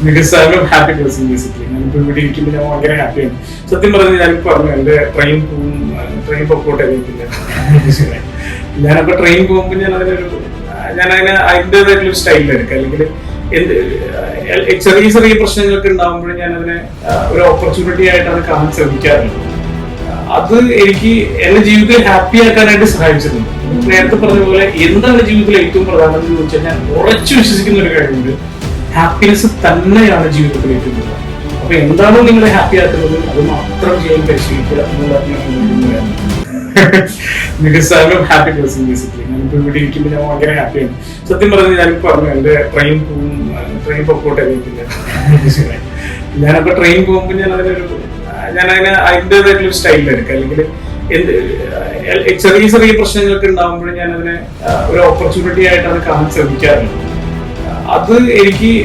Because I am happy person basically. ഞാനിപ്പോൾ ഇവിടെ ഇരിക്കുമ്പോൾ ഞാൻ ഭയങ്കര ഹാപ്പിയാണ്. സത്യം പറഞ്ഞാൽ ഞാനിപ്പോൾ പറഞ്ഞു എൻ്റെ ട്രെയിൻ പൊക്കോട്ടെ അറിയത്തില്ല. ഞാനപ്പോൾ ട്രെയിൻ പോകുമ്പോൾ ഞാനതിനെ അതിൻ്റെതായിട്ടുള്ള സ്റ്റൈലിലെടുക്കുക. അല്ലെങ്കിൽ ചെറിയ ചെറിയ പ്രശ്നങ്ങളൊക്കെ ഉണ്ടാകുമ്പോഴും ഞാനതിനെ ഒരു ഓപ്പർച്യൂണിറ്റി ആയിട്ടാണ് കാണാൻ ശ്രമിക്കാറുള്ളത്. അത് എനിക്ക് എന്റെ ജീവിതത്തിൽ ഹാപ്പി ആക്കാനായിട്ട് സഹായിച്ചിട്ടുണ്ട്. നേരത്തെ പറഞ്ഞ പോലെ എന്താണ് ജീവിതത്തിൽ ഏറ്റവും പ്രധാനം എന്ന് ചോദിച്ചാൽ ഞാൻ ഉറച്ചു വിശ്വസിക്കുന്ന ഒരു കാര്യമുണ്ട്, ഹാപ്പിനെസ് തന്നെയാണ് ജീവിതത്തിൽ ഏറ്റവും പ്രധാനം. അപ്പൊ എന്താണോ നിങ്ങളെ ഹാപ്പി ആക്കുന്നത് അത് മാത്രം ചെയ്യാൻ പരിശീലിക്കുക എന്നുള്ളതാണ്. Because I am happy person basically. ഞാനിപ്പോൾ ഇവിടെ ഇരിക്കുമ്പോൾ ഞാൻ ഭയങ്കര ഹാപ്പിയാണ്. സത്യം പറഞ്ഞാൽ ഞാനിപ്പോൾ പറഞ്ഞു എൻ്റെ ട്രെയിൻ പൊക്കോട്ടെ അറിയത്തില്ല. ഞാനപ്പോൾ ട്രെയിൻ പോകുമ്പോൾ ഞാനതിനെ അതിൻ്റെതായിട്ടുള്ള സ്റ്റൈലിലെടുക്കുക. അല്ലെങ്കിൽ ചെറിയ ചെറിയ പ്രശ്നങ്ങളൊക്കെ ഉണ്ടാകുമ്പോഴും ഞാനതിനെ ഒരു ഓപ്പർച്യൂണിറ്റി ആയിട്ടാണ് കാണാൻ ശ്രമിക്കാറുള്ളത്. അത് എനിക്ക്